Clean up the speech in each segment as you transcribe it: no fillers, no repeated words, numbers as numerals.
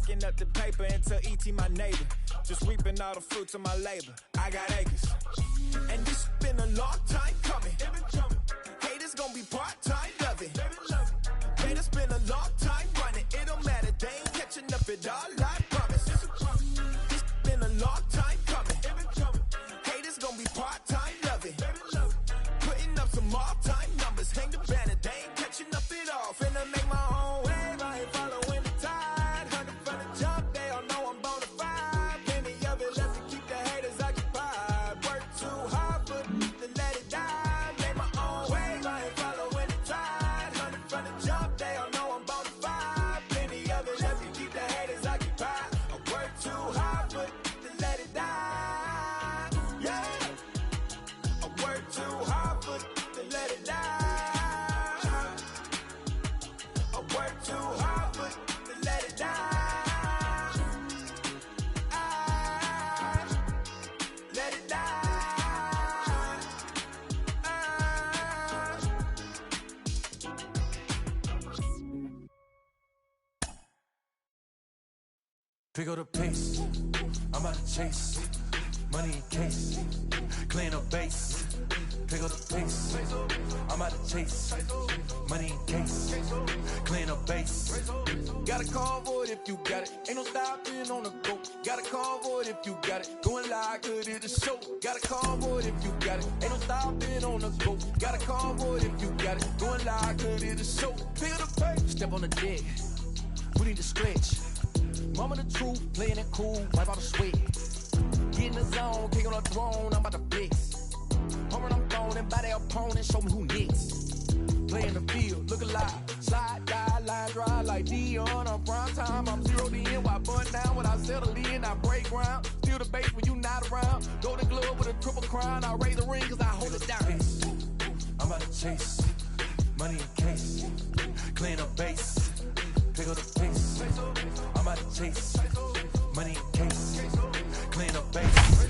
stacking up the paper until E.T. my neighbor. Just reaping all the fruits of my labor. I got acres. And this been a long time coming. Haters gonna be part-time loving. Haters been a long time running. It don't matter, they ain't catching up at all, I promise. This been a long time coming. Haters gonna be part-time loving. Putting up some all-time numbers. Hang the banner, they ain't catching up at all. Finna make my own wave, I ain't following the tide. 100 from the jump, they all know I'm bona fide. Plenty of it left to keep the haters occupied. Work too hard for to let it die. Make my own wave, I ain't following the tide. 100 from the jump, they all know I'm bona fide. Plenty of it left to keep the haters occupied. I work too hard for to let it die. Yeah, I work too hard for to let it die. I work too hard for to let it die. Let it die. Pick up the pace, I'm out to chase, money in case, clean up base. Pick up the pace, I'm out to chase, money in case, clean up base. Got a convoy if you got it, ain't no stopping on the go. Got a convoy if you got it, going live, good at the show. Got a convoy if you got it, ain't no stopping on the go. Got a convoy if you got it, going live, good at the show. Pick up the pace, step on the deck, we need to stretch. Mama the truth, playing it cool, wipe out the sweat. Get in the zone, king on the throne, I'm about to flex. Home I'm thrown and by their opponent, show me who next. Play in the field, look alive, slide, die, line, dry like Dion on prime time. I'm 0 to end, while bun down when I settle in, I break ground. Steal the base when you not around. Golden glove with a triple crown, I raise the ring cause I hold it down. I'm about to chase, money in case, clean up base, pick up the pace. I'm out to chase, money in case, clean up base.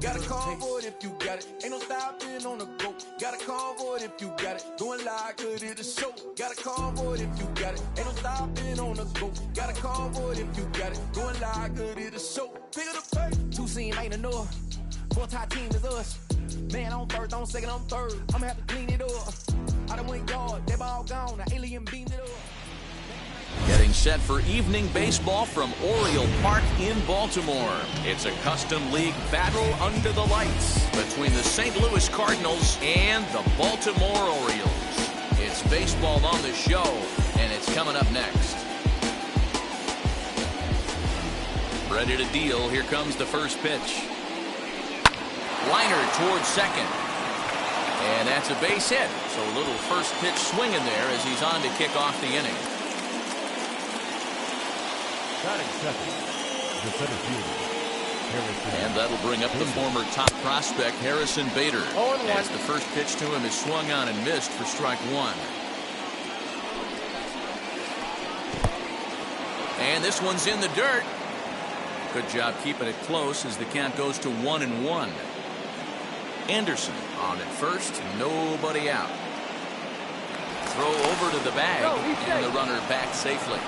Got a convoy if you got it, ain't no stopping on the go. Got a convoy if you got it, going live, good at the show. Got a convoy if you got it, ain't no stopping on the go. Got a convoy if you got it, going live, good at the show. Pick up the pace. Two scene ain't enough, four tie team is us. Man on first, on second, on third, I'ma have to clean it up. I done went yard, they ball gone, the alien beamed it up. Getting set for evening baseball from Oriole Park in Baltimore. It's a custom league battle under the lights between the St. Louis Cardinals and the Baltimore Orioles. It's baseball on the show, and it's coming up next. Ready to deal. Here comes the first pitch. Liner towards second. And that's a base hit. So a little first pitch swinging there as he's on to kick off the inning. Batting second, the center fielder, Harrison. And that'll bring up the former top prospect, Harrison Bader. As the first pitch to him is swung on and missed for strike one. And this one's in the dirt. Good job keeping it close as the count goes to 1-1. Anderson on at first, nobody out. Throw over to the bag, and the runner back safely.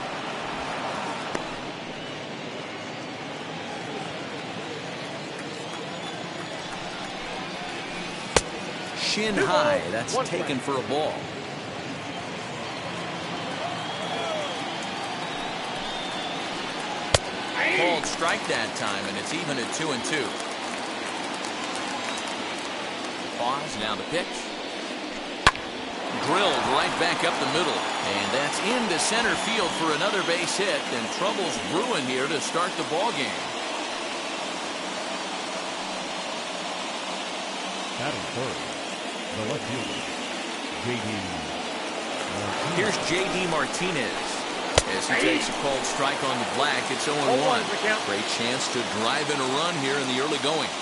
Shin high, that's taken for a ball. Called strike that time, and it's even at 2-2. Pause, now the pitch. Drilled right back up the middle, and that's into center field for another base hit, and trouble's brewing here to start the ball game. Batting third, the left fielder, J.D. Here's J.D. Martinez as he takes a called strike on the black. It's 0-1. Great chance to drive in a run here in the early going.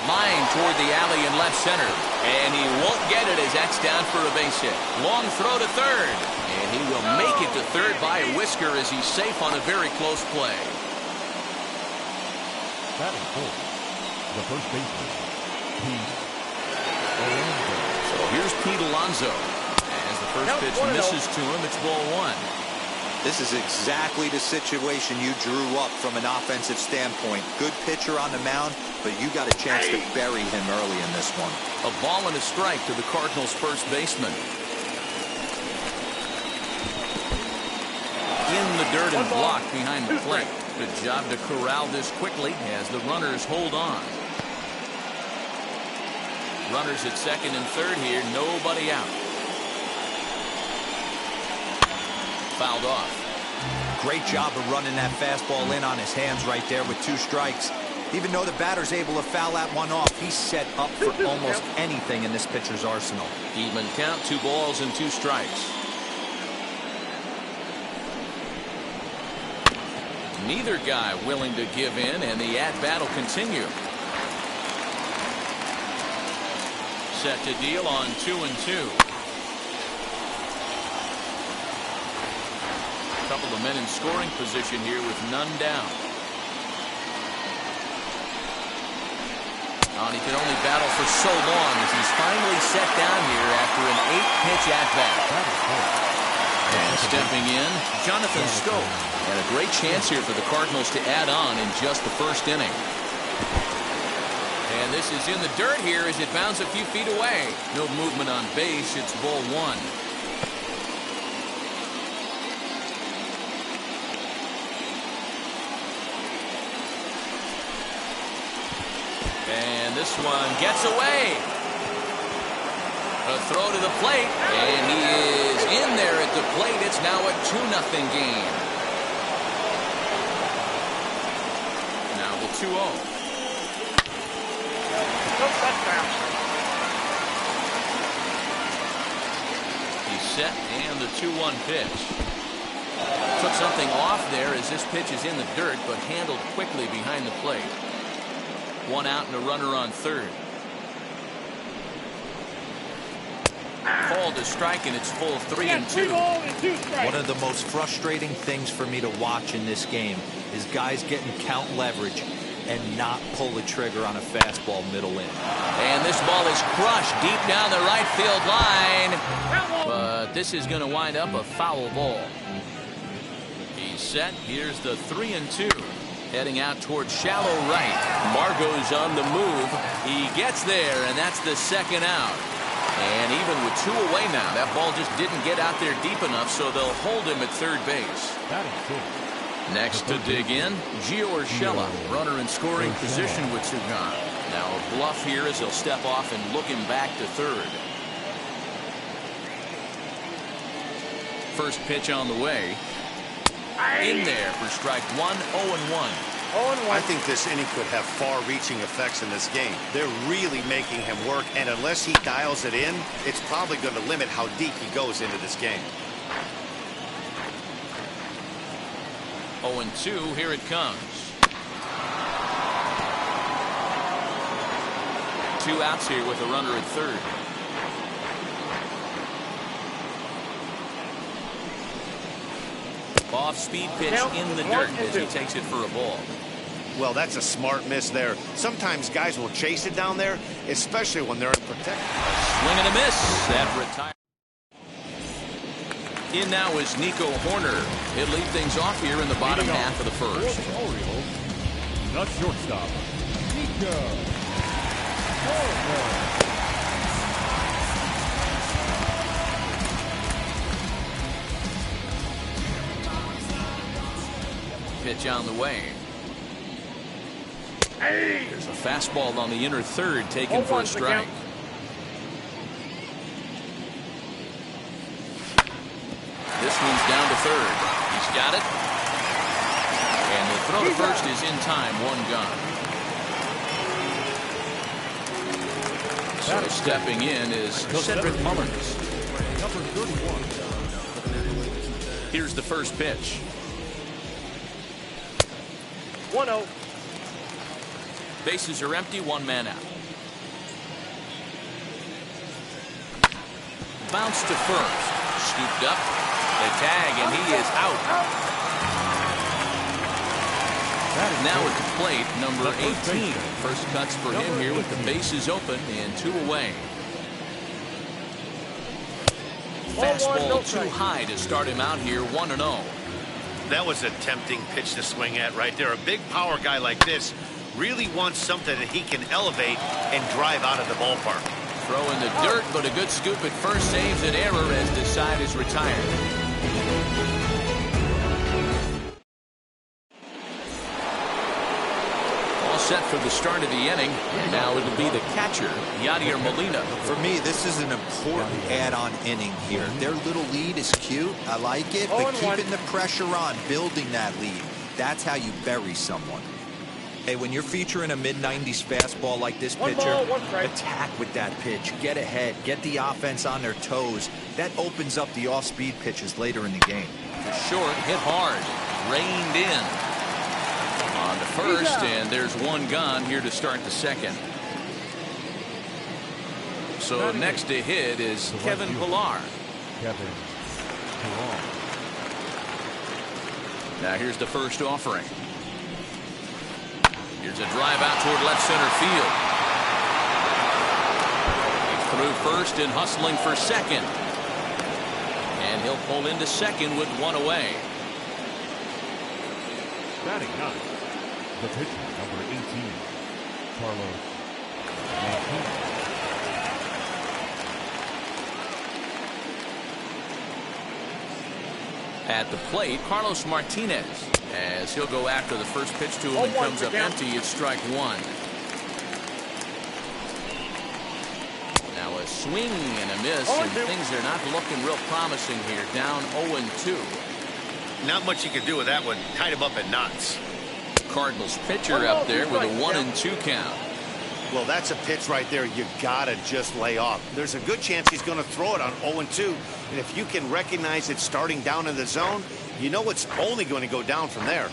Line toward the alley in left center, and he won't get it as that's down for a base hit. Long throw to third, and he will make it to third by a whisker as he's safe on a very close play. Batting fourth, the first baseman, Pete Alonso. So here's Pete Alonso. As the first pitch misses to him, it's ball one. This is exactly the situation you drew up from an offensive standpoint. Good pitcher on the mound, but you got a chance to bury him early in this one. A ball and a strike to the Cardinals' first baseman. In the dirt and blocked behind the plate. Good job to corral this quickly as the runners hold on. Runners at second and third here, nobody out. Fouled off. Great job of running that fastball in on his hands right there with 2 strikes. Even though the batter's able to foul that one off, he's set up for almost anything in this pitcher's arsenal. Even count, 2 balls and 2 strikes. Neither guy willing to give in, and the at-bat will continue. Set to deal on 2-2. Couple of men in scoring position here with none down. And he can only battle for so long as he's finally set down here after an 8-pitch at-bat. And stepping in, Jonathan Scope. And a great chance here for the Cardinals to add on in just the first inning. And this is in the dirt here as it bounds a few feet away. No movement on base. It's ball 1. And this one gets away. A throw to the plate, and he is in there at the plate. It's now a 2-0 game. Now the 2-0. He's set, and the 2-1 pitch. Took something off there as this pitch is in the dirt, but handled quickly behind the plate. 1 out and a runner on third. Called a strike, and it's full 3-2. One of the most frustrating things for me to watch in this game is guys getting count leverage and not pull the trigger on a fastball middle in. And this ball is crushed deep down the right field line. But this is going to wind up a foul ball. He's set. Here's the 3-2. Heading out towards shallow right. Margot's on the move. He gets there, and that's the second out. And even with 2 away now, that ball just didn't get out there deep enough, so they'll hold him at third base. Next to dig in, Gio Urshela, runner in scoring position with 2 gone. Now a bluff here as he'll step off and look him back to third. First pitch on the way. In there for strike 1, 0-1. I think this inning could have far-reaching effects in this game. They're really making him work, and unless he dials it in, it's probably going to limit how deep he goes into this game. 0-2, here it comes. 2 outs here with a runner at third. Off-speed pitch in the dirt as he takes it for a ball. Well, that's a smart miss there. Sometimes guys will chase it down there, especially when they're in protection. Swing and a miss. That retire. In now is Nico Horner. He'll lead things off here in the bottom half of the first. Orioles, the shortstop, Nico Horner. Pitch on the way. There's a fastball on the inner third taken for a strike. This one's down to third. He's got it. And the throw to first is in time. 1 gone. So stepping in is Cedric Mullins. Number 31. Here's the first pitch. 1-0. Bases are empty, 1 man out. Bounce to first. Scooped up. The tag, and he is out. Now at the plate, number 18. First cuts for him here with the bases open and 2 away. Fastball too high to start him out here, 1-0. That was a tempting pitch to swing at right there. A big power guy like this really wants something that he can elevate and drive out of the ballpark. Throw in the dirt, but a good scoop at first saves an error as Desai is retired. All set for the start of the inning. Now it'll be the catcher, Yadier Molina. For me, this is an important add-on inning here. Their little lead is cute. I like it, but keeping the pressure on, building that lead, that's how you bury someone. Hey, when you're featuring a mid-90s fastball like this pitcher, attack with that pitch. Get ahead. Get the offense on their toes. That opens up the off-speed pitches later in the game. To short, hit hard. Reined in. On to first, and there's one gone here to start the second. So next to hit is Kevin Pillar. Now here's the first offering. Here's a drive out toward left center field. He's through first and hustling for second. And he'll pull into second with one away. Batting ninth, the pitcher, number 18, Carlos Martinez. At the plate, Carlos Martinez, as he'll go after the first pitch to him and comes up empty. It's strike one. Now a swing and a miss, and things are not looking real promising here. Down 0-2. Not much you can do with that one. Tied him up in knots. Cardinals pitcher up there with a 1-2 count. Well, that's a pitch right there you gotta just lay off. There's a good chance he's going to throw it on 0-2. And if you can recognize it starting down in the zone, you know it's only going to go down from there.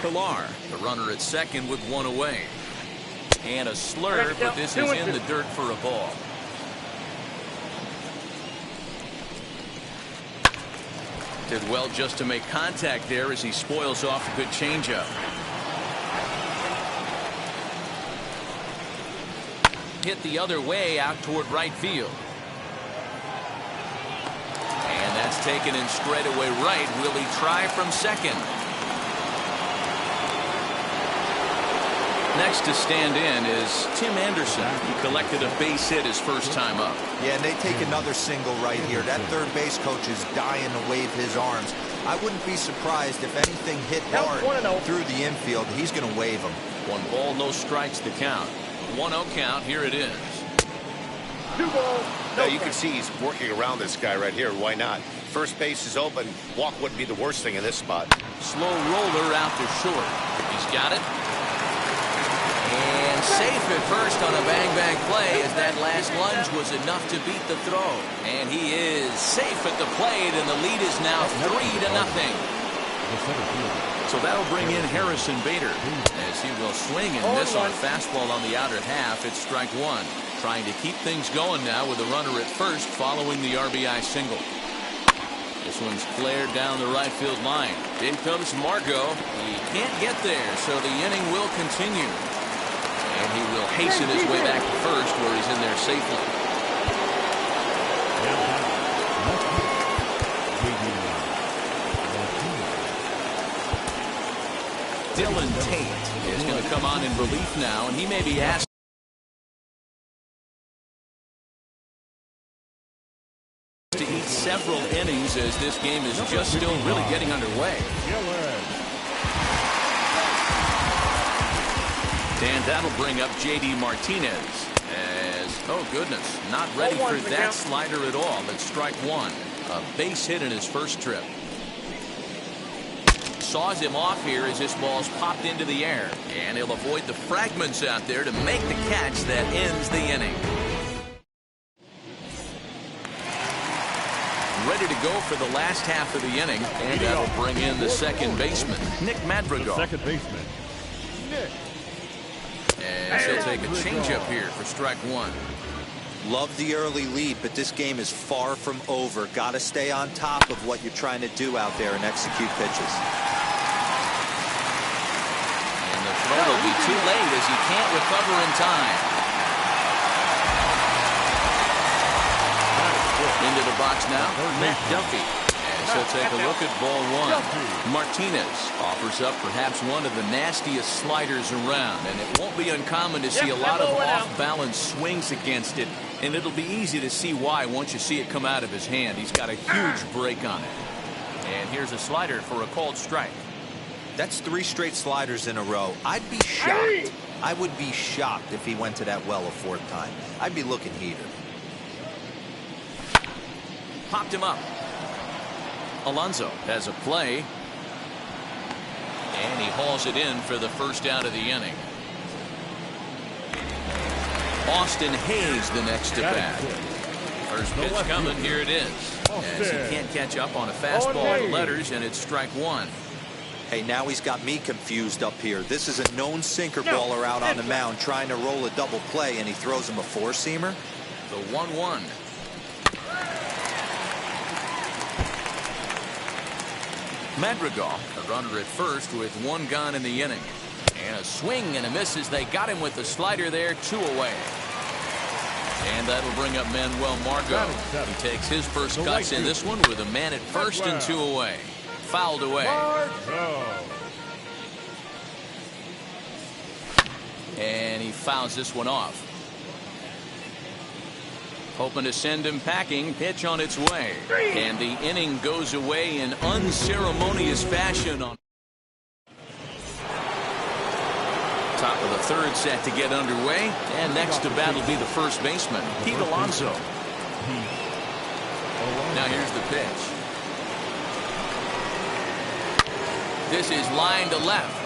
Pillar, the runner at second with one away. And a slurve, but this is in the dirt for a ball. Did well just to make contact there as he spoils off a good changeup. Hit the other way out toward right field. And that's taken in straightaway right. Will he try from second? Next to stand in is Tim Anderson. He collected a base hit his first time up. Yeah, and they take another single right here. That third base coach is dying to wave his arms. I wouldn't be surprised if anything hit hard through the infield. He's going to wave them. 1 ball, no strikes to count. 1-0 count. Here it is. 2 balls. Now you can see he's working around this guy right here. Why not? First base is open. Walk wouldn't be the worst thing in this spot. Slow roller out to short. He's got it. And safe at first on a bang-bang play as that last lunge was enough to beat the throw. And he is safe at the plate, and the lead is now 3-0. So that'll bring in Harrison Bader as he will swing and miss on a fastball on the outer half. It's strike one. Trying to keep things going now with a runner at first following the RBI single. This one's flared down the right field line. In comes Margot. He can't get there, so the inning will continue. And he will hasten his way back to first where he's in there safely. Dylan Tate is going to come on in relief now, and he may be asked to eat several innings as this game is just still really getting underway. And that'll bring up J.D. Martinez as, oh goodness, not ready for that slider at all. It's strike one. A base hit in his first trip. Saws him off here as this ball's popped into the air. And he'll avoid the fragments out there to make the catch that ends the inning. Ready to go for the last half of the inning. And that'll bring in the second baseman, Nick Madrigal. Second baseman, Nick. As he'll take a changeup here for strike one. Love the early lead, but this game is far from over. Got to stay on top of what you're trying to do out there and execute pitches. And the throw will be too late as he can't recover in time. Into the box now, Matt Duffy. As As he'll take a look at ball one. Martinez offers up perhaps one of the nastiest sliders around, and it won't be uncommon to see a lot of off-balance swings against it, and it'll be easy to see why once you see it come out of his hand. He's got a huge break on it. And here's a slider for a called strike. That's 3 straight sliders in a row. I'd be shocked. I would be shocked if he went to that well a 4th time. I'd be looking heated. Popped him up. Alonso has a play. And he hauls it in for the first out of the inning. Austin Hayes the next to bat. First pitch coming. Here it is. As he can't catch up on a fastball to letters, and it's strike one. Hey, now he's got me confused up here. This is a known sinker baller out on the mound trying to roll a double play, and he throws him a 4-seamer. The 1-1. Madrigal, a runner at first with 1 gone in the inning. And a swing and a miss as they got him with the slider there, 2 away. And that'll bring up Manuel Margot. He takes his first cuts in this one with a man at first and 2 away. Fouled away. And he fouls this one off. Hoping to send him packing. Pitch on its way. And the inning goes away in unceremonious fashion. On top of the 3rd set to get underway. And next to bat will be the first baseman, Pete Alonso. Now here's the pitch. This is line to left.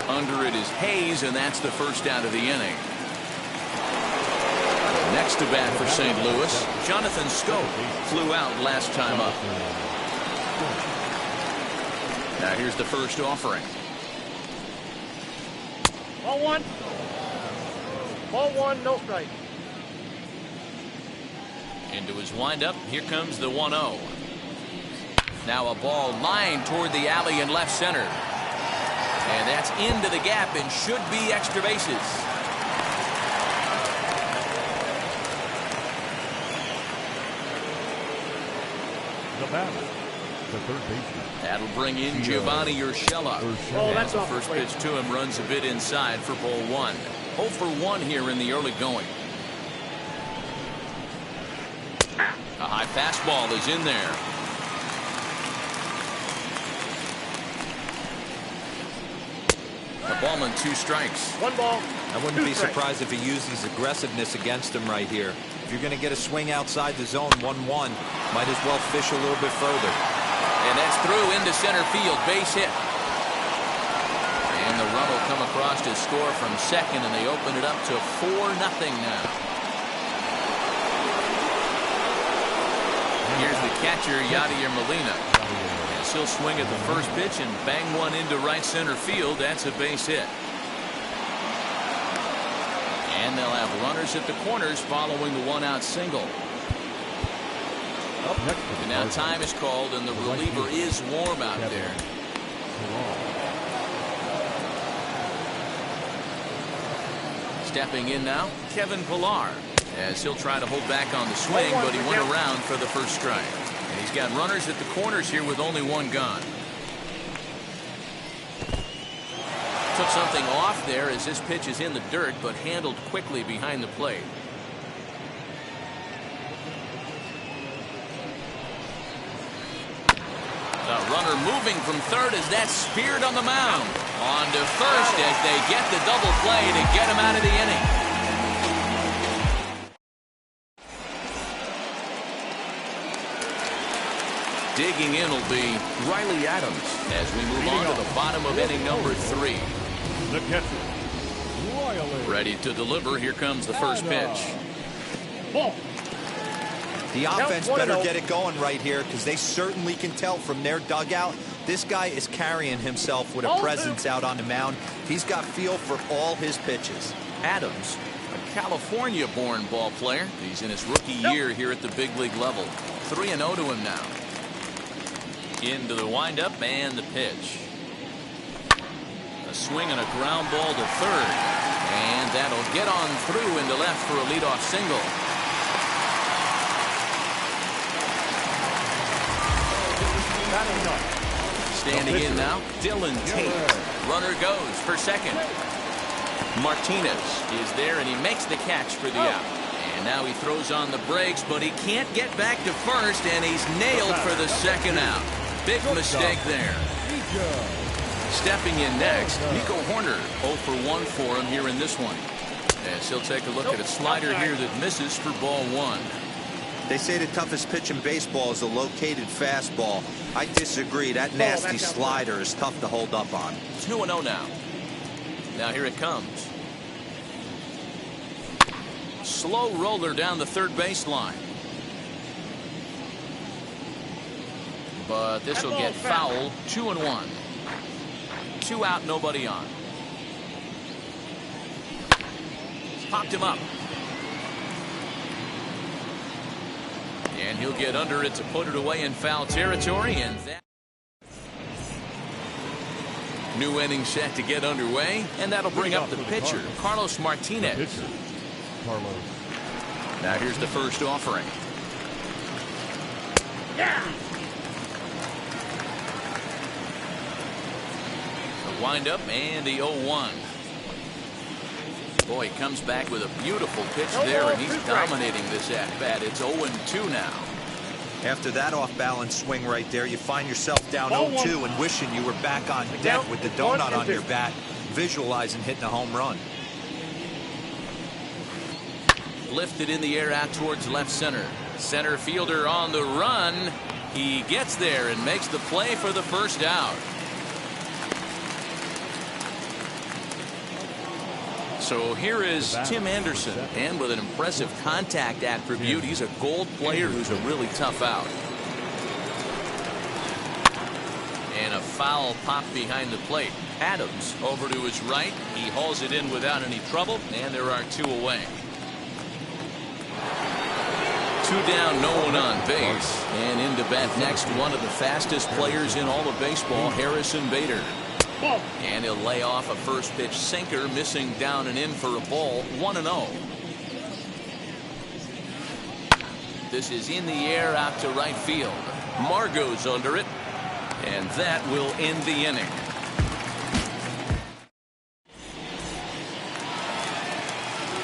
Under it is Hayes, and that's the first out of the inning. Next to bat for St. Louis, Jonathan Scope flew out last time up. Now here's the first offering. Ball 1. Ball 1, no strike. Into his windup, here comes the 1-0. Now a ball lined toward the alley in left center. And that's into the gap and should be extra bases. The batter, the 3rd baseman. That'll bring in Giovanni Urshela. Oh, that's the off first the plate. pitch to him runs a bit inside for ball 1. 0 for 1 here in the early going. A high fastball is in there. A ball and 2 strikes. 1 ball. I wouldn't be surprised if he used his aggressiveness against him right here. If you're going to get a swing outside the zone 1-1, might as well fish a little bit further. And that's through into center field. Base hit. And the run will come across to score from second, and they open it up to 4-0 now. Here's the catcher, Yadier Molina. As he'll swing at the first pitch and bang one into right center field. That's a base hit. And they'll have runners at the corners following the 1-out single. And now time is called, and the reliever is warm out there. Stepping in now, Kevin Pillar, as he'll try to hold back on the swing, but he went around for the first strike. And he's got runners at the corners here with only 1 gone. Took something off there as this pitch is in the dirt, but handled quickly behind the plate. The runner moving from third as that's speared on the mound. On to first as they get the double play to get him out of the inning. Digging in will be Riley Adams as we move on to the bottom of inning number 3. The catcher, Riley. Ready to deliver. Here comes the first pitch. Ball. The offense better get it going right here, because they certainly can tell from their dugout this guy is carrying himself with a presence out on the mound. He's got feel for all his pitches. Adams, a California-born ball player. He's in his rookie year here at the big league level. 3-0 to him now. Into the windup and the pitch. A swing and a ground ball to third. And that'll get on through into left for a leadoff single. Standing in now, Dylan Tate. Runner goes for second. Martinez is there, and he makes the catch for the out. And now he throws on the brakes, but he can't get back to first, and he's nailed for the second out. Big mistake there. Stepping in next, Nico Horner, 0 for 1 for him here in this one. As he'll take a look at a slider here that misses for ball 1. They say the toughest pitch in baseball is a located fastball. I disagree. That nasty slider is tough to hold up on. 2-0 now. Now here it comes. Slow roller down the third baseline. But this will get foul. 2-1. 2 out, nobody on. Popped him up. And he'll get under it to put it away in foul territory. And that new inning set to get underway. And that'll bring up the pitcher, Carlos Martinez. Now here's the first offering. The windup and the 0-1. Boy, he comes back with a beautiful pitch there, and he's dominating this at-bat. It's 0-2 now. After that off-balance swing right there, you find yourself down 0-2 and wishing you were back on deck with the donut on your bat, visualizing hitting a home run. Lifted in the air out towards left center. Center fielder on the run. He gets there and makes the play for the first out. So here is Tim Anderson, and with an impressive contact attribute, he's a gold player who's a really tough out. And a foul pop behind the plate. Adams over to his right. He hauls it in without any trouble, and there are 2 away. 2 down, no one on base. And into bat next, one of the fastest players in all of baseball, Harrison Bader. And he'll lay off a first pitch sinker, missing down and in for a ball. 1-0. This is in the air out to right field. Margot's under it, and that will end the inning.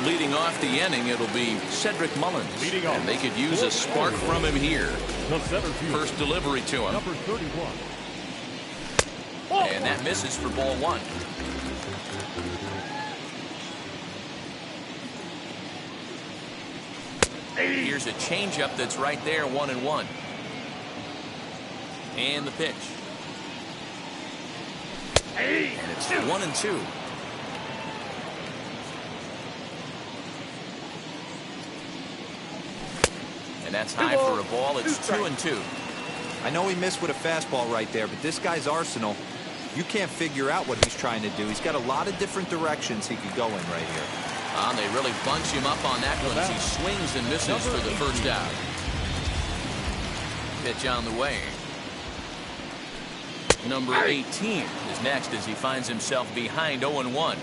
Leading off the inning, it'll be Cedric Mullins, and they could use a spark from him here. First delivery to him. Number 31. And that misses for ball 1. Here's a changeup that's right there, 1-1. And the pitch. And it's 1-2. And that's high for a ball. It's 2-2. I know he missed with a fastball right there, but this guy's arsenal, you can't figure out what he's trying to do. He's got a lot of different directions he could go in right here. They really bunch him up on that one as he swings and misses for the first out. Pitch on the way. Number 18 is next as he finds himself behind 0-1.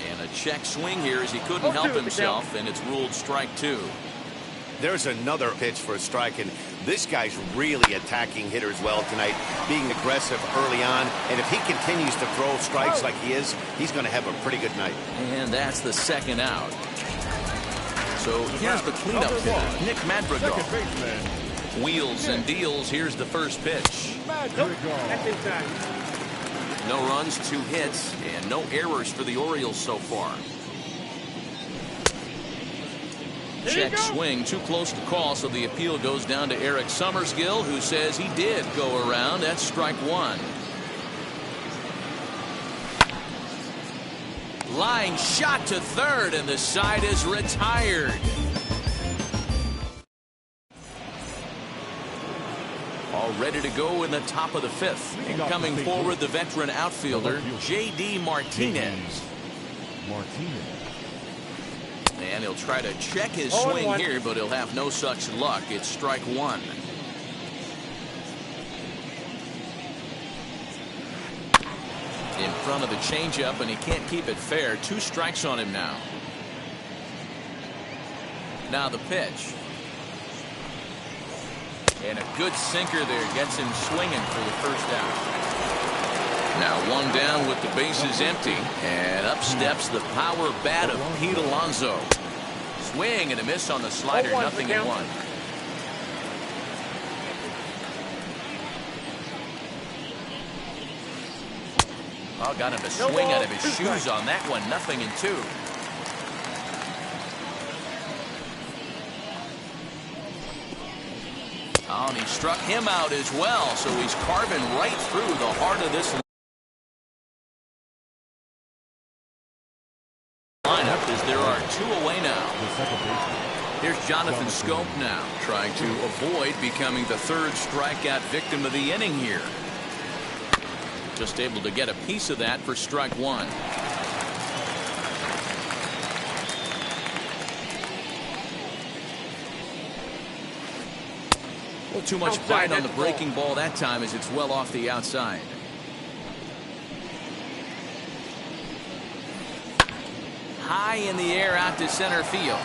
And a check swing here as he couldn't help himself, and it's ruled strike 2. There's another pitch for a strike, and this guy's really attacking hitters well tonight, being aggressive early on. And if he continues to throw strikes like he is, he's going to have a pretty good night. And that's the second out. So here's the cleanup hitter, Nick Madrigal. Wheels and deals. Here's the first pitch. No runs, 2 hits, and no errors for the Orioles so far. Check swing, too close to call, so the appeal goes down to Eric Summersgill, who says he did go around. That's strike 1. Line shot to third, and the side is retired. All ready to go in the top of the 5th. And coming forward, the veteran outfielder, J.D. Martinez. And he'll try to check his swing here, but he'll have no such luck. It's strike 1. In front of the changeup, and he can't keep it fair. 2 strikes on him now. Now the pitch. And a good sinker there gets him swinging for the first out. Now one down with the bases empty. And up steps the power bat of Pete Alonso. Swing and a miss on the slider, nothing in one. Oh, got him to swing out of his shoes on that one, nothing in two. Oh, and he struck him out as well, so he's carving right through the heart of this lineup as there are two away now. Here's Jonathan Scope now, trying to avoid becoming the third strikeout victim of the inning here. Just able to get a piece of that for strike one. Well, too much bite on the breaking ball that time as it's well off the outside. High in the air out to center field.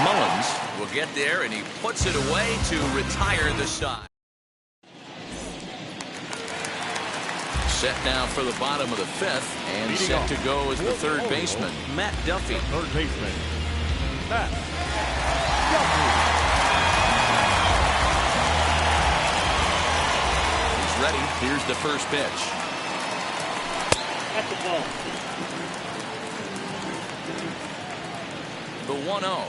Mullins will get there and he puts it away to retire the side. Set now for the bottom of the fifth and set to go as the third baseman, Matt Duffy. Third baseman, Matt Duffy. He's ready. Here's the first pitch. That's the ball. The 1-0.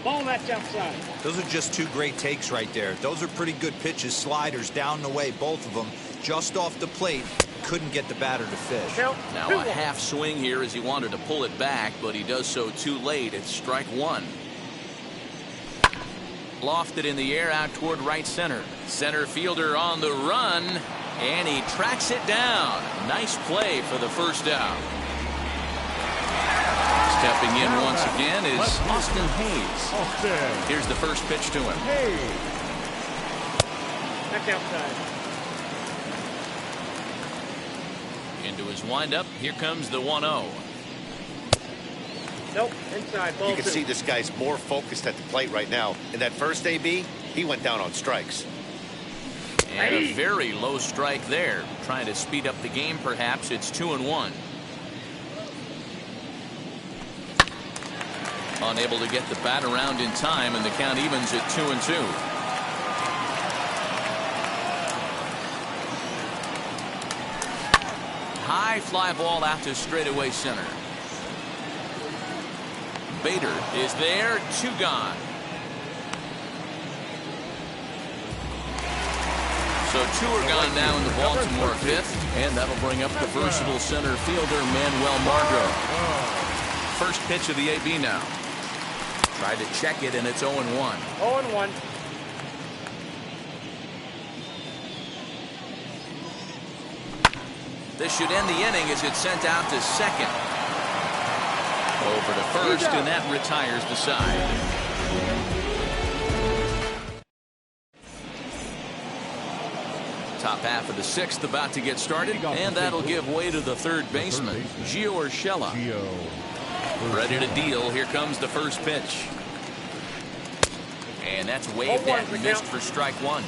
Ball that's outside. Those are just two great takes right there. Those are pretty good pitches. Sliders down the way, both of them. Just off the plate. Couldn't get the batter to fish. Now a half swing here as he wanted to pull it back, but he does so too late. It's strike one. Lofted in the air out toward right center. Center fielder on the run, and he tracks it down. Nice play for the first out. Stepping in once again is Austin Hayes. Here's the first pitch to him. That's outside. Into his windup. Here comes the 1-0. Nope, inside. Ball You can see this guy's more focused at the plate right now. In that first AB, he went down on strikes. And a very low strike there. Trying to speed up the game, perhaps. It's 2-1. Unable to get the bat around in time, and the count evens at 2-2. High fly ball out to straightaway center. Bader is there, two gone. So two are gone now in the Baltimore fifth, and that'll bring up the versatile center fielder Manuel Margot. First pitch of the AB now. Tried to check it, and it's 0-1. 0-1. This should end the inning as it's sent out to second. Over to first, and that retires the side. Top half of the sixth about to get started, and that'll give way to the third baseman, Gio Urshela. Ready to deal. Here comes the first pitch. And that's waved at and missed for strike one.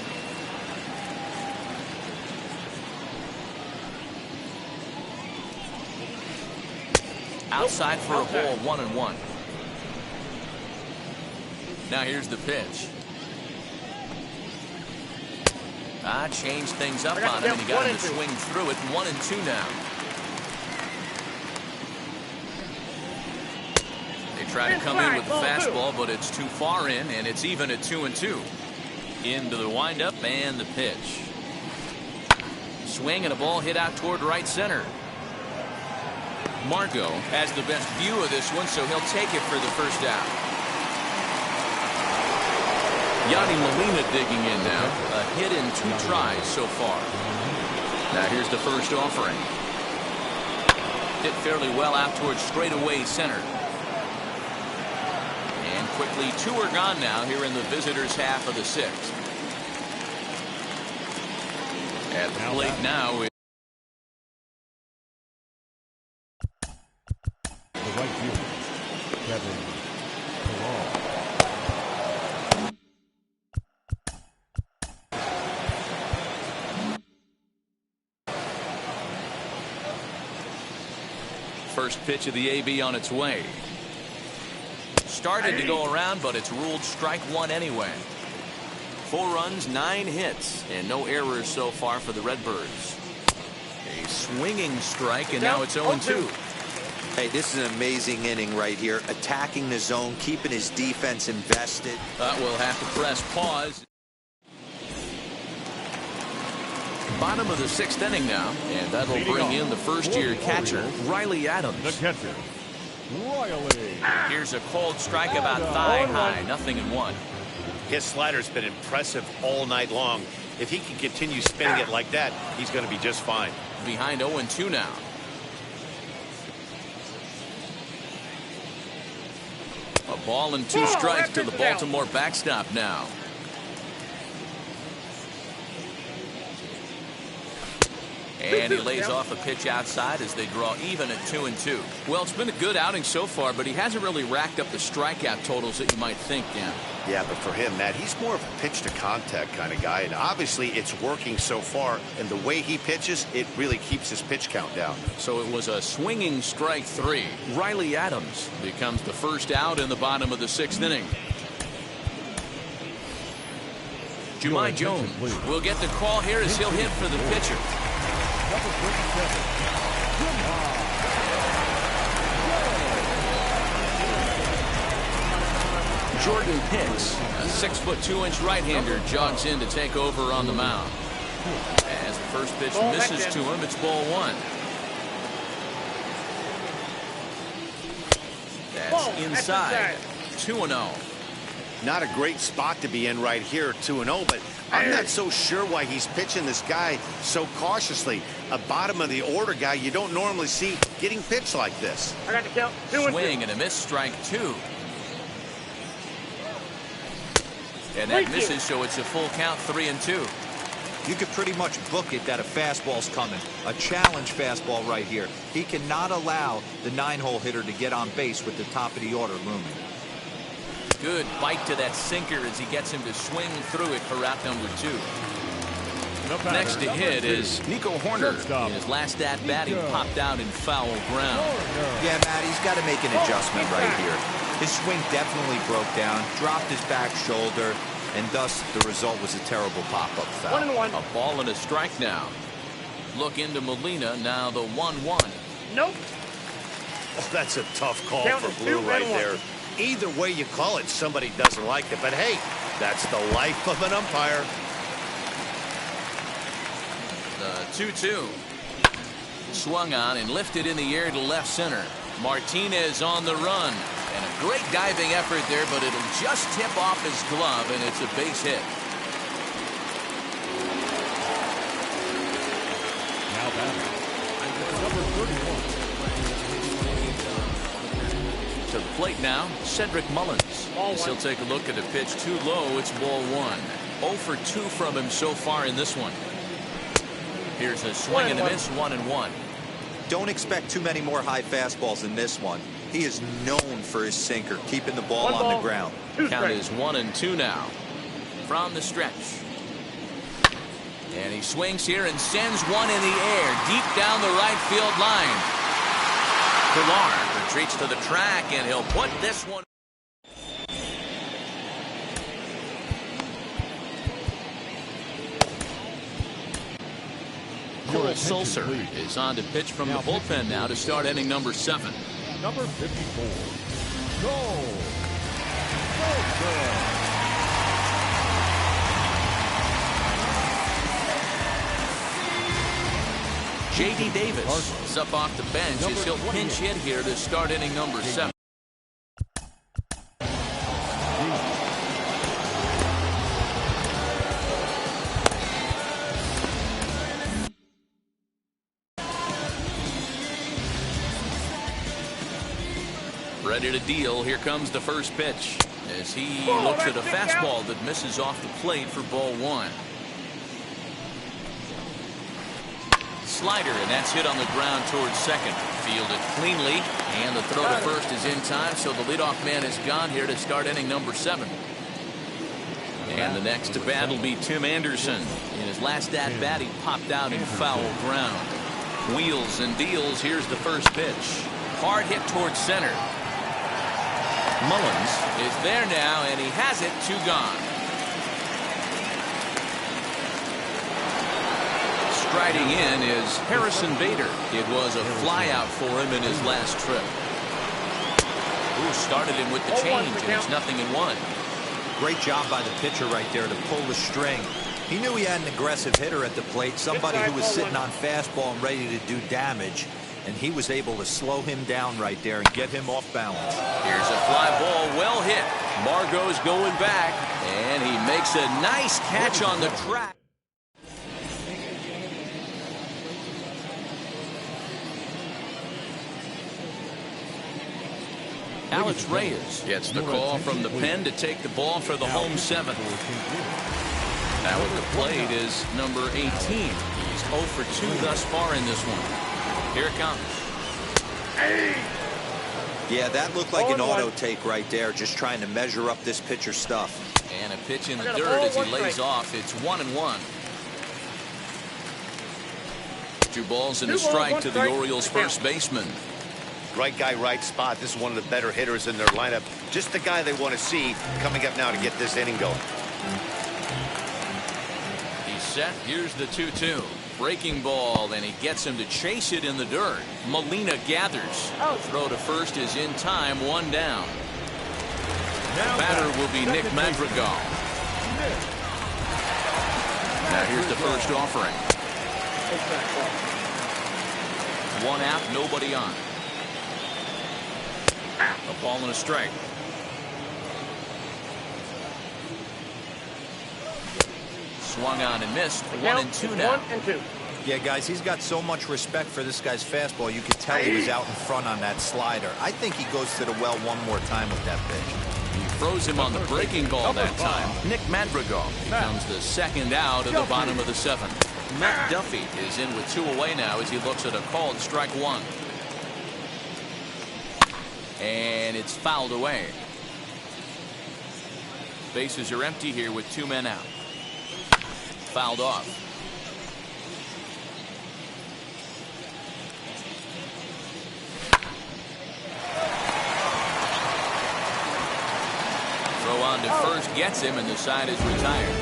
Outside for a ball, 1-1. Now here's the pitch. Changed things up on him, and he got him to swing through it. 1-2 now. Try to come in with the fastball, but it's too far in, and it's even at 2-2. Into the windup and the pitch. Swing and a ball hit out toward right center. Margot has the best view of this one, so he'll take it for the first out. Yadi Molina digging in now. A hit in 2 tries so far. Now here's the first offering. Hit fairly well out towards straightaway center. Quickly, 2 are gone now here in the visitors' half of the sixth. At the plate now is the right fielder, Kevin first pitch of the AB on its way. Started to go around, but it's ruled strike one anyway. 4 runs, 9 hits, and no errors so far for the Redbirds. A swinging strike, and now it's 0-2. Hey, this is an amazing inning right here. Attacking the zone, keeping his defense invested. We'll have to press pause. Bottom of the 6th inning now, and that'll bring in the first-year catcher, Riley Adams. The catcher, Riley. Here's a cold strike about thigh high, 0-1. His slider's been impressive all night long. If he can continue spinning it like that, he's going to be just fine. Behind 0-2 now. A ball and 2 strikes to the Baltimore backstop now. And he lays off a pitch outside as they draw even at 2-2. Well, it's been a good outing so far, but he hasn't really racked up the strikeout totals that you might think, Dan. Yeah, but for him, Matt, he's more of a pitch-to-contact kind of guy, and obviously it's working so far, and the way he pitches, it really keeps his pitch count down. So it was a swinging strike 3. Riley Adams becomes the first out in the bottom of the 6th inning. Jumai Jones will get the call here as he'll hit for the pitcher. Number 37, Jordan Hicks, a 6'2" right-hander, jogs in to take over on the mound. As the first pitch misses to him, it's ball 1. That's inside. 2-0. Not a great spot to be in right here, 2-0, but I'm not so sure why he's pitching this guy so cautiously. A bottom of the order guy you don't normally see getting pitched like this. I got the count. 2-2. Swing and a miss, strike 2. And that misses, so it's a full count, 3-2. You could pretty much book it that a fastball's coming. A challenge fastball right here. He cannot allow the 9-hole hitter to get on base with the top of the order looming. Good bite to that sinker as he gets him to swing through it for route number 2. Next to hit is Nico Horner. In his last at-bat, he popped out in foul ground. Yeah, Matt, he's got to make an adjustment right here. His swing definitely broke down, dropped his back shoulder, and thus the result was a terrible pop-up foul. 1-1. A ball and a strike now. Look into Molina, now the 1-1. Nope. Oh, that's a tough call Count for is Blue 2-1. right there. Either way you call it, somebody doesn't like it. But hey, that's the life of an umpire. The 2-2. Swung on and lifted in the air to left center. Martinez on the run. And a great diving effort there, but it'll just tip off his glove, and it's a base hit. now batting, number 31. To the plate now, Cedric Mullins. As he'll take a look at a pitch too low, it's ball 1. 0 for 2 from him so far in this one. Here's a swing and a miss, 1-1. Don't expect too many more high fastballs in this one. He is known for his sinker, keeping the ball on the ground. Count is 1-2 now. From the stretch. And he swings here and sends one in the air, deep down the right field line. Pilar retreats to the track, and he'll put this one. Cole Sulser is on to pitch from the bullpen now to start inning number 7. Number 54. Cole Sulser. J.D. Davis is up off the bench as he'll pinch hit here to start inning number 7. Ready to deal. Here comes the first pitch as he looks at a fastball that misses off the plate for ball 1. Slider, and that's hit on the ground towards second. Fielded cleanly, and the throw to first is in time, so the leadoff man is gone here to start inning number 7. And the next to bat will be Tim Anderson. In his last at-bat, he popped out in foul ground. Wheels and deals. Here's the first pitch. Hard hit towards center. Mullins is there now, and he has it. 2 gone. Striding in is Harrison Bader. It was a flyout for him in his last trip. Who started him with the change, and it's 0-1. Great job by the pitcher right there to pull the string. He knew he had an aggressive hitter at the plate, somebody who was sitting on fastball and ready to do damage, and he was able to slow him down right there and get him off balance. Here's a fly ball, well hit. Margot's going back, and he makes a nice catch on the track. Alex Reyes gets the call from the pen to take the ball for the home 7th. Now at the plate is number 18. He's 0 for 2 thus far in this one. Here it comes. Yeah, that looked like an auto take right there, just trying to measure up this pitcher's stuff. And a pitch in the dirt as he lays off. It's 1-1. 2 balls and a strike to the Orioles' first baseman. Right guy, right spot. This is one of the better hitters in their lineup. Just the guy they want to see coming up now to get this inning going. He's set. Here's the 2-2. Breaking ball, and he gets him to chase it in the dirt. Molina gathers. Throw to first is in time. 1 down. Batter will be Nick Madrigal. Now here's the first offering. 1 out, nobody on. A ball and a strike. Swung on and missed. 1-2 now. Yeah, guys, he's got so much respect for this guy's fastball. You could tell he was out in front on that slider. I think he goes to the well one more time with that pitch. He throws him on the breaking ball that time. Nick Madrigal becomes the 2nd out of the bottom of the 7th. Matt Duffy is in with 2 away now as he looks at a called strike 1. And it's fouled away. Bases are empty here with 2 men out. Fouled off. Throw on to first gets him, and the side is retired.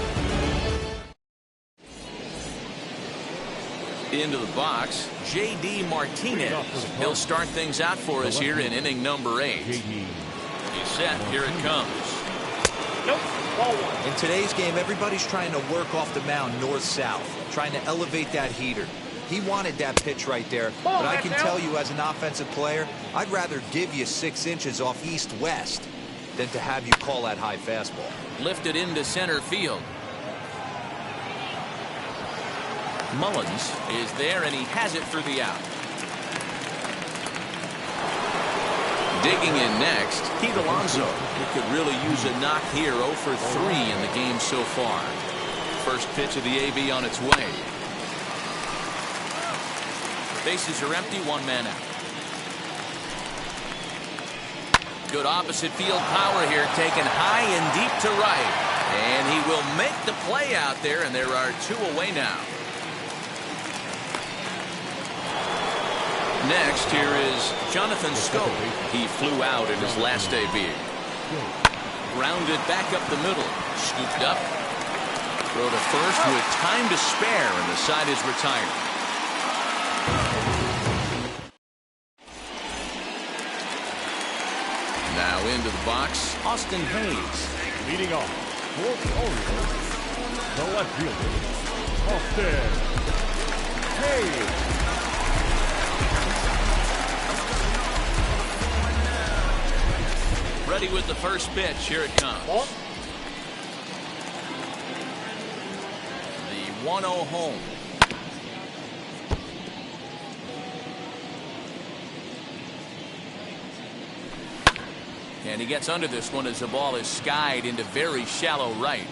Into the box, J.D. Martinez. He'll start things out for us here in inning number 8. He's set. Here it comes. In today's game, everybody's trying to work off the mound north-south, trying to elevate that heater. He wanted that pitch right there, but I can tell you as an offensive player, I'd rather give you 6 inches off east-west than to have you call that high fastball. Lifted into center field. Mullins is there, and he has it for the out. Digging in next, Pete Alonso. He could really use a knock here. 0 for 3 in the game so far. First pitch of the AB on its way. Bases are empty, 1 man out. Good opposite field power here, taken high and deep to right. And he will make the play out there, and there are 2 away now. Next, here is Jonathan Scope. He flew out in his last debut. Grounded back up the middle. Scooped up. Throw to first with time to spare, and the side is retired. Now into the box, Austin Hayes. Leading off for the Orioles, the left fielder, Austin Hayes. Ready with the first pitch. Here it comes. The 1-0 home. And he gets under this one as the ball is skied into very shallow right.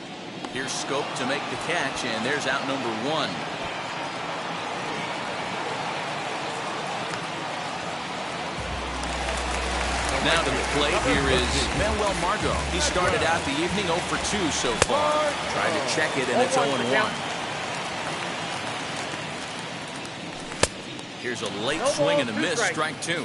Here's Scope to make the catch, and there's out number 1. Now to the plate, here is Manuel Margot. He started out the evening 0 for 2 so far. Tried to check it, and it's 0-1. Here's a late swing and a miss, strike 2.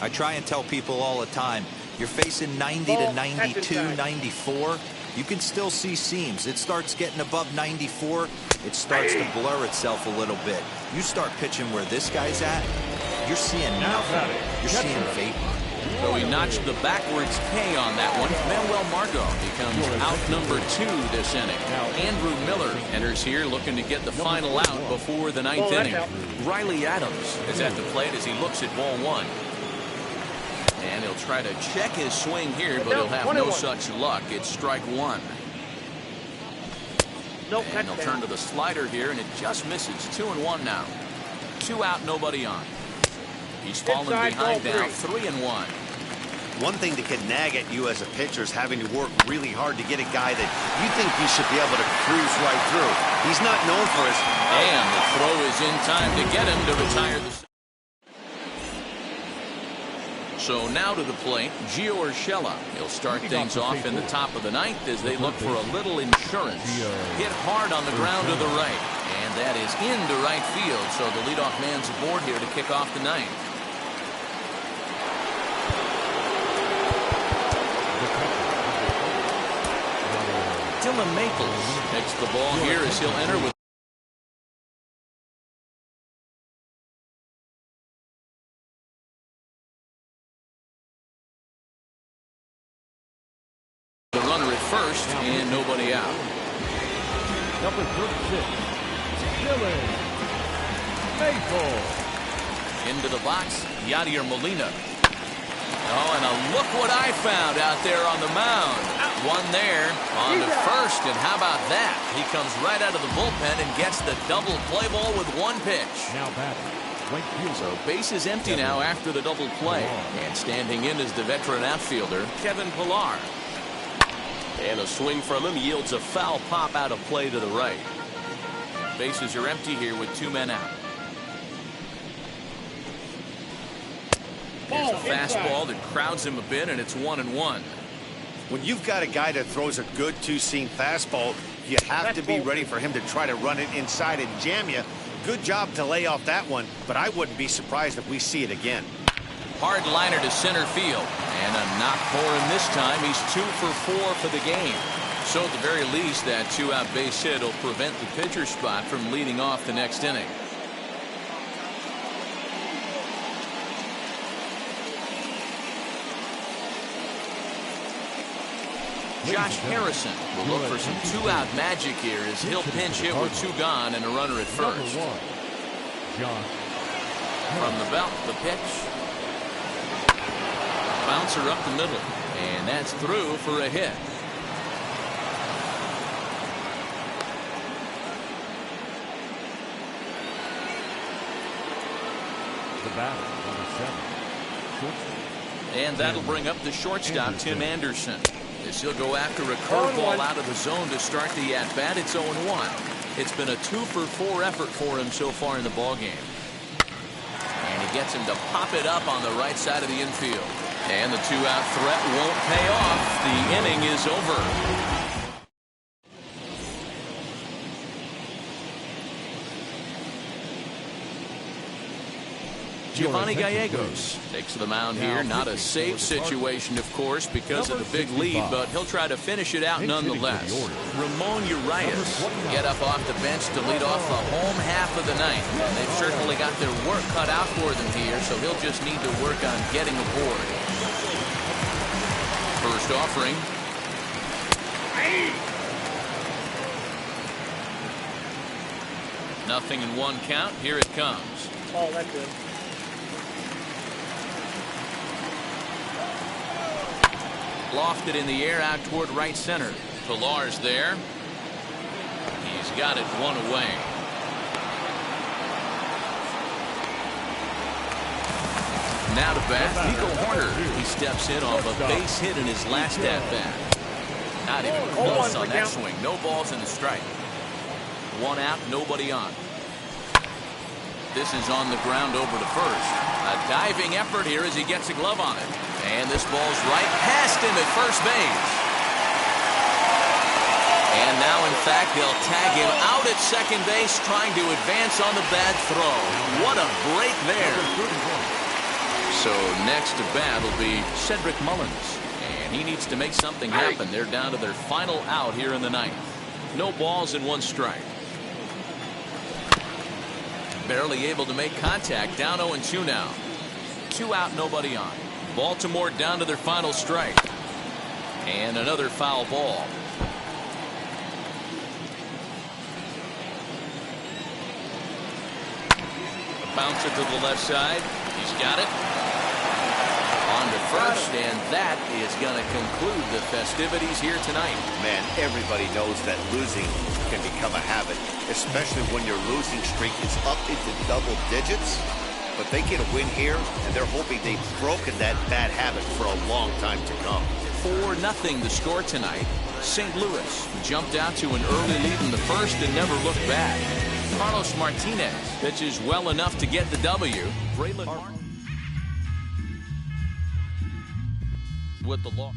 I try and tell people all the time, you're facing 90 to 92, 94. You can still see seams. It starts getting above 94. It starts to blur itself a little bit. You start pitching where this guy's at, you're seeing nothing. You're seeing vapor. So he notched the backwards K on that one. Manuel Margot becomes out number 2 this inning. Andrew Miller enters here looking to get the final out before the 9th inning. Riley Adams is at the plate as he looks at ball 1. And he'll try to check his swing here, but he'll have no such luck. It's strike 1. And he'll turn to the slider here, and it just misses. 2-1 now. 2 out, nobody on. He's fallen behind now, 3-1. One thing that can nag at you as a pitcher is having to work really hard to get a guy that you think you should be able to cruise right through. He's not known for his... And the throw is in time to get him to retire the... So now to the plate, Gio Urshela. He'll start things off in the top of the 9th as they look for a little insurance. Hit hard on the ground to the right. And that is into right field, so the leadoff man's aboard here to kick off the 9th. Dylan Maples takes the ball here as he'll enter with the runner at first and nobody out. Number 36, Dylan Maples. Into the box, Yadier Molina. Oh, and look what I found out there on the mound. One there on the first, and how about that? He comes right out of the bullpen and gets the double play ball with 1 pitch. Now batting, right fielder. So base is empty now after the double play. And standing in is the veteran outfielder, Kevin Pillar. And a swing from him yields a foul pop out of play to the right. Bases are empty here with 2 men out. There's a fastball that crowds him a bit, and it's 1-1. When you've got a guy that throws a good two-seam fastball, you have to be ready for him to try to run it inside and jam you. Good job to lay off that one, but I wouldn't be surprised if we see it again. Hard liner to center field, and a knock for him this time. He's 2 for 4 for the game. So at the very least, that 2-out base hit will prevent the pitcher spot from leading off the next inning. Josh Harrison will look for some 2-out magic here as he'll pinch hit with 2 gone and a runner at first. From the belt, the pitch. Bouncer up the middle, and that's through for a hit. The batter, number 7. And that'll bring up the shortstop, Tim Anderson. As he'll go after a curveball out of the zone to start the at-bat. It's 0-1. It's been a 2 for 4 effort for him so far in the ballgame. And he gets him to pop it up on the right side of the infield. And the 2-out threat won't pay off. The inning is over. Giovanni Gallegos takes the mound here. Not a safe situation, of course, because of the big lead, but he'll try to finish it out nonetheless. Ramon Urias get up off the bench to lead off the home half of the 9th. And they've certainly got their work cut out for them here, so he'll just need to work on getting aboard. First offering. Nothing in 1 count. Here it comes. Oh, that's good. Lofted in the air out toward right center. Pillar's there. He's got it 1 away. Now to bat, Nico Horner. He steps in off a base hit in his last at-bat. Not even close on that swing. No balls in the strike. 1 out, nobody on. This is on the ground over to first. A diving effort here as he gets a glove on it. And this ball's right past him at first base. And now, in fact, they'll tag him out at second base, trying to advance on the bad throw. What a break there. So next to bat will be Cedric Mullins. And he needs to make something happen. They're down to their final out here in the ninth. No balls and 1 strike. Barely able to make contact. Down 0-2 now. 2 out, nobody on. Baltimore down to their final strike. And another foul ball. A bouncer to the left side. He's got it. On to first, and that is going to conclude the festivities here tonight. Man, everybody knows that losing can become a habit, especially when your losing streak is up into double digits. But they get a win here, and they're hoping they've broken that bad habit for a long time to come. 4-0 the score tonight. St. Louis jumped out to an early lead in the first and never looked back. Carlos Martinez pitches well enough to get the W. Braylon Martin with the loss.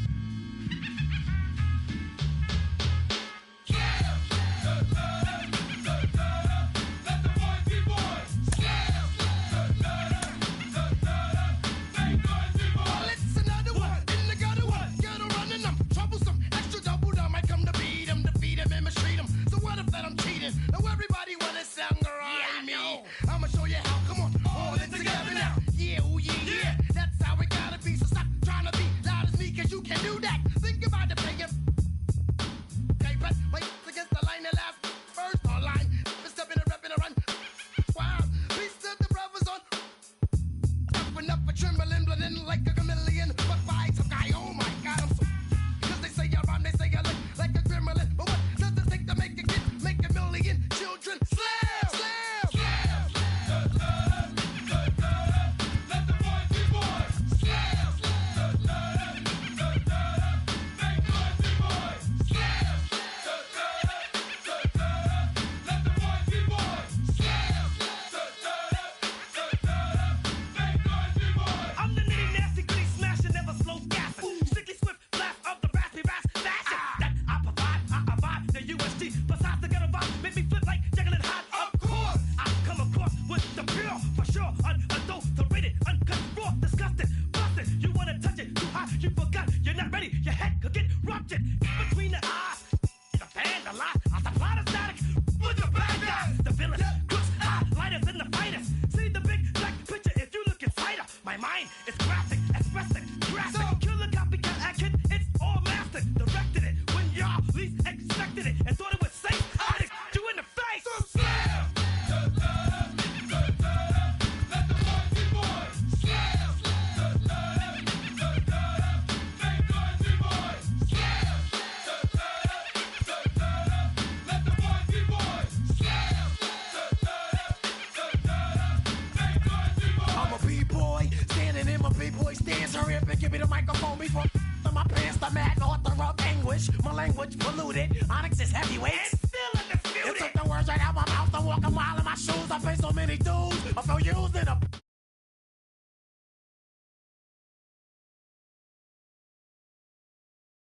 My language polluted. Onyx is heavyweight. And still undisputed. It took the words right out my mouth. I walk a mile in my shoes. I pay so many dues. I feel used in a